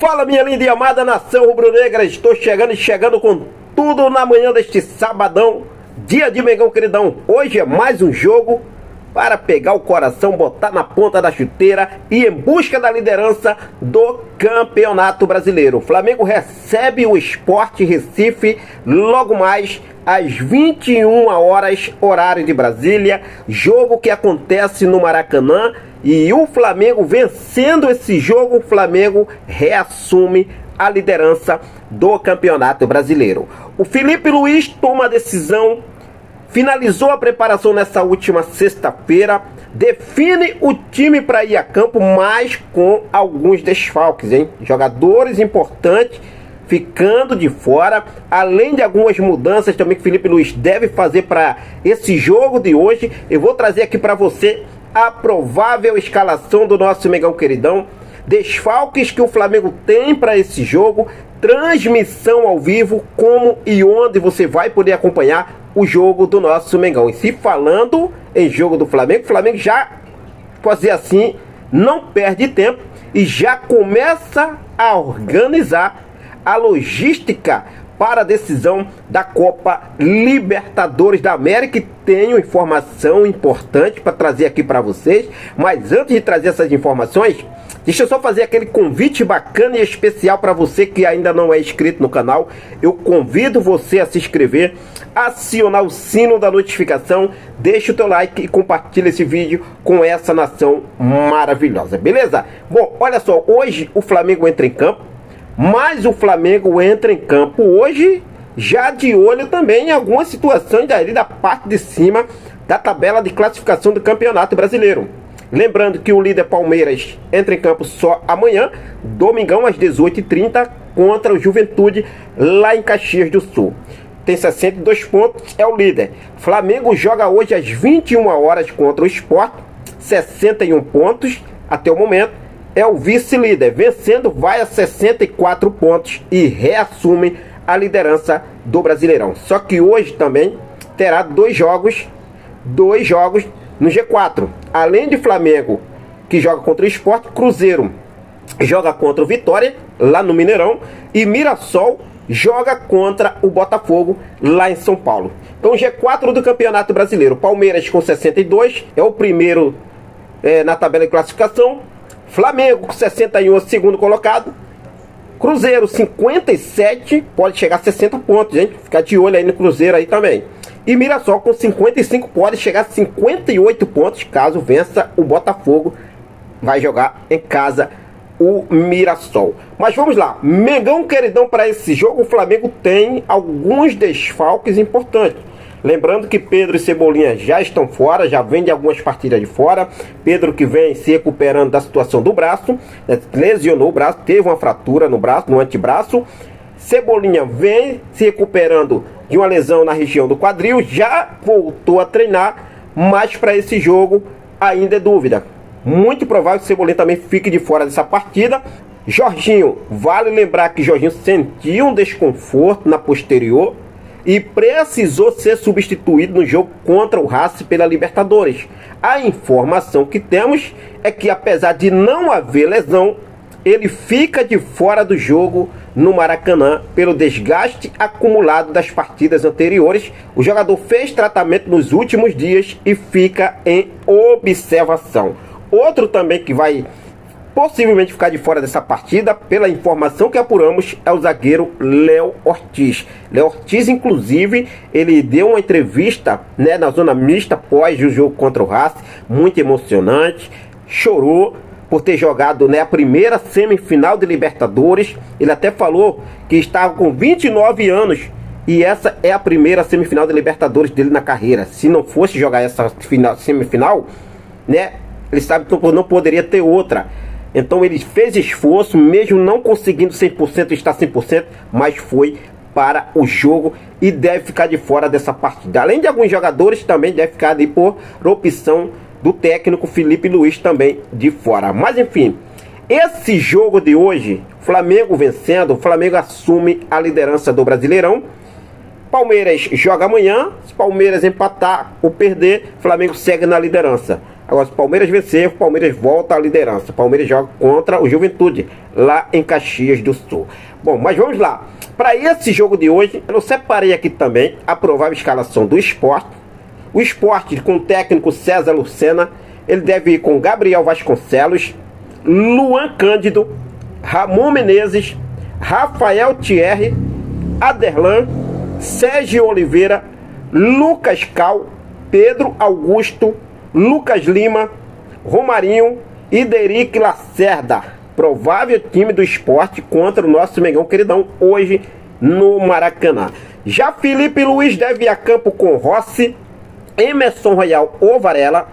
Fala, minha linda e amada nação rubro-negra, estou chegando com tudo na manhã deste sabadão, dia de Mengão queridão. Hoje é mais um jogo para pegar o coração, botar na ponta da chuteira e em busca da liderança do Campeonato Brasileiro. O Flamengo recebe o Sport Recife logo mais às 21 horas, horário de Brasília, jogo que acontece no Maracanã. E o Flamengo vencendo esse jogo, o Flamengo reassume a liderança do Campeonato Brasileiro. O Felipe Luiz toma a decisão, finalizou a preparação nessa última sexta-feira, define o time para ir a campo, mas com alguns desfalques, hein? Jogadores importantes ficando de fora, além de algumas mudanças também que o Felipe Luiz deve fazer para esse jogo de hoje. Eu vou trazer aqui para você a provável escalação do nosso Mengão queridão, desfalques que o Flamengo tem para esse jogo, transmissão ao vivo, como e onde você vai poder acompanhar o jogo do nosso Mengão. E se falando em jogo do Flamengo, o Flamengo já, pode dizer assim, não perde tempo e já começa a organizar a logística para a decisão da Copa Libertadores da América. E tenho informação importante para trazer aqui para vocês, mas antes de trazer essas informações, deixa eu só fazer aquele convite bacana e especial para você que ainda não é inscrito no canal. Eu convido você a se inscrever, acionar o sino da notificação, deixa o teu like e compartilha esse vídeo com essa nação maravilhosa, beleza? Bom, olha só, hoje o Flamengo entra em campo, mas o Flamengo entra em campo hoje já de olho também em algumas situações ali da parte de cima da tabela de classificação do Campeonato Brasileiro. Lembrando que o líder Palmeiras entra em campo só amanhã, domingão às 18h30, contra o Juventude lá em Caxias do Sul. Tem 62 pontos, é o líder. Flamengo joga hoje às 21 horas contra o Sport, 61 pontos até o momento. É o vice-líder, vencendo vai a 64 pontos e reassume a liderança do Brasileirão. Só que hoje também terá dois jogos no G4. Além de Flamengo, que joga contra o Sport, Cruzeiro joga contra o Vitória, lá no Mineirão, e Mirassol joga contra o Botafogo, lá em São Paulo. Então G4 do Campeonato Brasileiro, Palmeiras com 62, é o primeiro na tabela de classificação. Flamengo com 61, segundo colocado. Cruzeiro 57, pode chegar a 60 pontos, hein? Ficar de olho aí no Cruzeiro aí também. E Mirassol com 55, pode chegar a 58 pontos, caso vença o Botafogo. Vai jogar em casa o Mirassol. Mas vamos lá, Mengão queridão, para esse jogo o Flamengo tem alguns desfalques importantes. Lembrando que Pedro e Cebolinha já estão fora, já vem de algumas partidas de fora. Pedro que vem se recuperando da situação do braço, lesionou o braço, teve uma fratura no braço, no antebraço. Cebolinha vem se recuperando de uma lesão na região do quadril, já voltou a treinar, mas para esse jogo ainda é dúvida. Muito provável que Cebolinha também fique de fora dessa partida. Jorginho, vale lembrar que Jorginho sentiu um desconforto na posterior e precisou ser substituído no jogo contra o Racing pela Libertadores. A informação que temos é que, apesar de não haver lesão, ele fica de fora do jogo no Maracanã pelo desgaste acumulado das partidas anteriores. O jogador fez tratamento nos últimos dias e fica em observação. Outro também que vai possivelmente ficar de fora dessa partida, pela informação que apuramos, é o zagueiro Léo Ortiz. Léo Ortiz, inclusive, ele deu uma entrevista, né, na zona mista após o jogo contra o Racing, muito emocionante, chorou por ter jogado, né, a primeira semifinal de Libertadores. Ele até falou que estava com 29 anos e essa é a primeira semifinal de Libertadores dele na carreira. Se não fosse jogar essa semifinal, né, ele sabe que não poderia ter outra. Então ele fez esforço, mesmo não conseguindo 100%, estar 100%, mas foi para o jogo e deve ficar de fora dessa partida. Além de alguns jogadores, também deve ficar ali por opção do técnico Felipe Luiz, também de fora. Mas enfim, esse jogo de hoje, Flamengo vencendo, o Flamengo assume a liderança do Brasileirão. Palmeiras joga amanhã, se Palmeiras empatar ou perder, Flamengo segue na liderança. Agora, se o Palmeiras vencer, o Palmeiras volta à liderança. O Palmeiras joga contra o Juventude, lá em Caxias do Sul. Bom, mas vamos lá. Para esse jogo de hoje, eu separei aqui também a provável escalação do Sport. O Sport, com o técnico César Lucena, ele deve ir com Gabriel Vasconcelos, Luan Cândido, Ramon Menezes, Rafael Thierry, Aderlan, Sérgio Oliveira, Lucas Cal, Pedro Augusto, Lucas Lima, Romarinho e Derick Lacerda. Provável time do Sport contra o nosso Mengão Queridão hoje no Maracanã. Já Felipe Luiz deve ir a campo com Rossi, Emerson Royal ou Varela,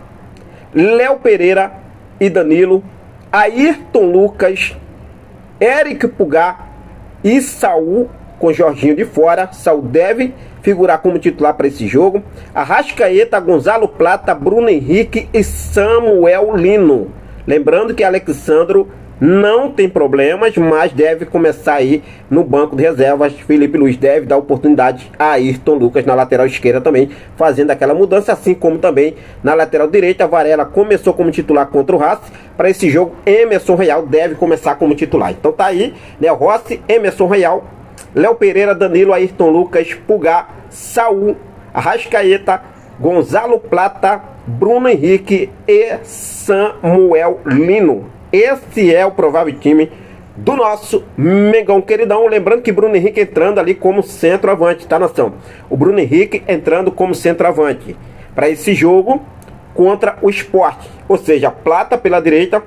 Léo Pereira e Danilo, Ayrton Lucas, Eric Pulgar e Saul com Jorginho de fora. Saul deve figurar como titular para esse jogo. Arrascaeta, Gonzalo Plata, Bruno Henrique e Samuel Lino. Lembrando que Alexandro não tem problemas, mas deve começar aí no banco de reservas. Felipe Luiz deve dar oportunidade a Ayrton Lucas na lateral esquerda também, fazendo aquela mudança, assim como também na lateral direita. Varela começou como titular contra o Racing. Para esse jogo, Emerson Royal deve começar como titular. Então tá aí, né? Rossi, Emerson Royal, Léo Pereira, Danilo, Ayrton Lucas, Pulgar, Saul, Arrascaeta, Gonzalo Plata, Bruno Henrique e Samuel Lino. Esse é o provável time do nosso Mengão Queridão. Lembrando que Bruno Henrique entrando ali como centroavante, tá, nação? O Bruno Henrique entrando como centroavante para esse jogo contra o Sport. Ou seja, Plata pela direita,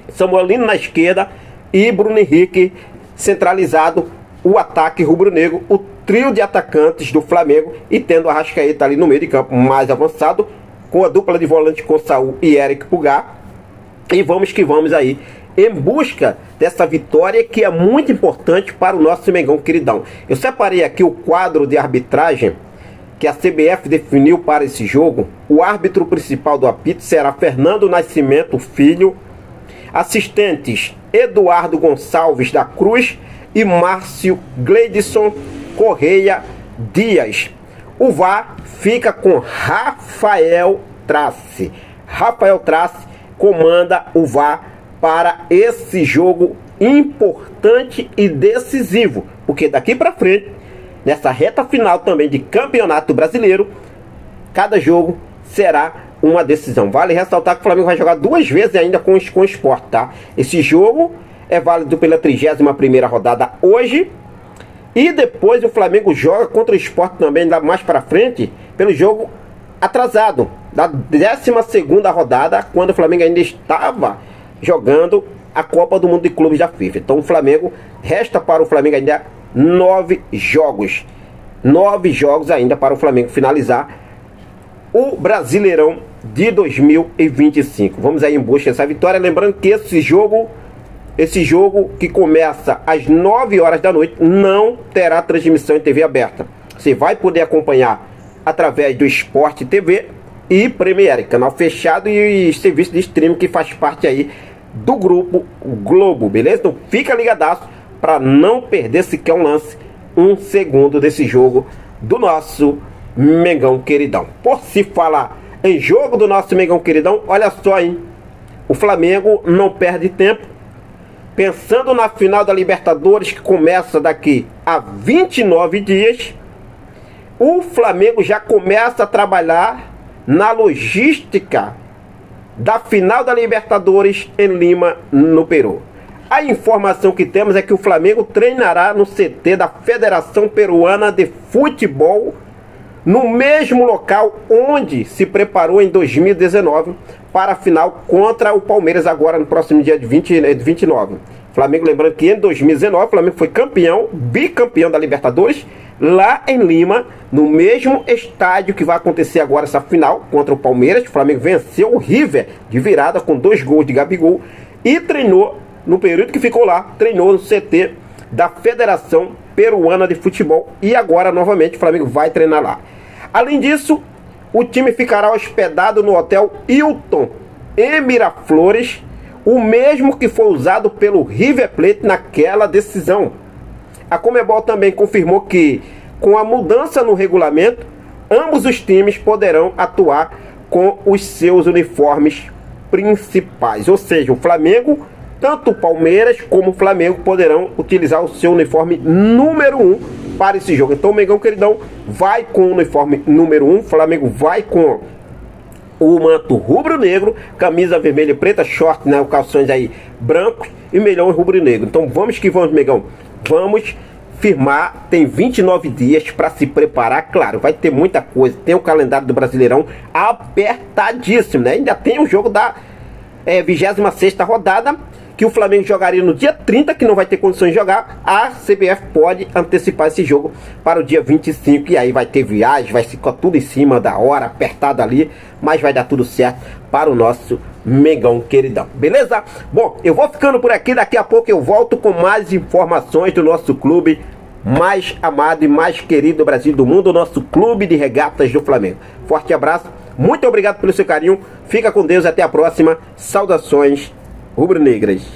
Samuel Lino na esquerda e Bruno Henrique centralizado. O ataque rubro-negro, o trio de atacantes do Flamengo e tendo a Arrascaeta ali no meio de campo mais avançado, com a dupla de volante com Saul e Eric Pulgar. E vamos que vamos aí, em busca dessa vitória que é muito importante para o nosso Mengão Queridão. Eu separei aqui o quadro de arbitragem que a CBF definiu para esse jogo. O árbitro principal do apito será Fernando Nascimento Filho. Assistentes Eduardo Gonçalves da Cruz e Márcio Gleidson Correia Dias. O VAR fica com Rafael Trace. Rafael Trace comanda o VAR para esse jogo importante e decisivo, porque daqui para frente, nessa reta final também de Campeonato Brasileiro, cada jogo será uma decisão. Vale ressaltar que o Flamengo vai jogar 2 vezes ainda com o Sport, tá? Esse jogo é válido pela 31ª rodada hoje, e depois o Flamengo joga contra o Sport também, ainda mais para frente, pelo jogo atrasado da 12ª rodada, quando o Flamengo ainda estava jogando a Copa do Mundo de Clubes da FIFA. Então o Flamengo, resta para o Flamengo ainda 9 jogos. 9 jogos ainda para o Flamengo finalizar o Brasileirão de 2025. Vamos aí em busca dessa vitória. Lembrando que esse jogo que começa às 9 horas da noite não terá transmissão em TV aberta. Você vai poder acompanhar através do Sport TV e Premiere, canal fechado, e serviço de streaming que faz parte aí do grupo Globo, beleza? Então fica ligadaço para não perder sequer um lance, um segundo desse jogo do nosso Mengão Queridão. Por se falar em jogo do nosso Mengão Queridão, olha só, hein? O Flamengo não perde tempo. Pensando na final da Libertadores, que começa daqui a 29 dias, o Flamengo já começa a trabalhar na logística da final da Libertadores em Lima, no Peru. A informação que temos é que o Flamengo treinará no CT da Federação Peruana de Futebol, no mesmo local onde se preparou em 2019 para a final contra o Palmeiras, agora no próximo dia de 29. Flamengo, lembrando que em 2019 o Flamengo foi campeão, bicampeão da Libertadores, lá em Lima, no mesmo estádio que vai acontecer agora essa final contra o Palmeiras. O Flamengo venceu o River de virada com 2 gols de Gabigol e treinou, no período que ficou lá, treinou no CT da Federação Peruana de Futebol, e agora novamente o Flamengo vai treinar lá. Além disso, o time ficará hospedado no Hotel Hilton em Miraflores, o mesmo que foi usado pelo River Plate naquela decisão. A Conmebol também confirmou que, com a mudança no regulamento, ambos os times poderão atuar com os seus uniformes principais. Ou seja, o Flamengo, tanto o Palmeiras como o Flamengo poderão utilizar o seu uniforme número 1 para esse jogo. Então o Mengão Queridão vai com o uniforme número 1, o Flamengo vai com o manto rubro-negro, camisa vermelha e preta, short, né, calções aí brancos e melhor rubro-negro. Então vamos que vamos, Mengão. Vamos firmar, tem 29 dias para se preparar, claro, vai ter muita coisa, tem o calendário do Brasileirão apertadíssimo, né? Ainda tem o jogo da 26ª rodada, que o Flamengo jogaria no dia 30, que não vai ter condições de jogar. A CBF pode antecipar esse jogo para o dia 25, e aí vai ter viagem, vai ficar tudo em cima da hora, apertado ali, mas vai dar tudo certo para o nosso Mengão Queridão, beleza? Bom, eu vou ficando por aqui, daqui a pouco eu volto com mais informações do nosso clube mais amado e mais querido do Brasil e do mundo, o nosso Clube de Regatas do Flamengo. Forte abraço, muito obrigado pelo seu carinho, fica com Deus, até a próxima, saudações rubro-negras.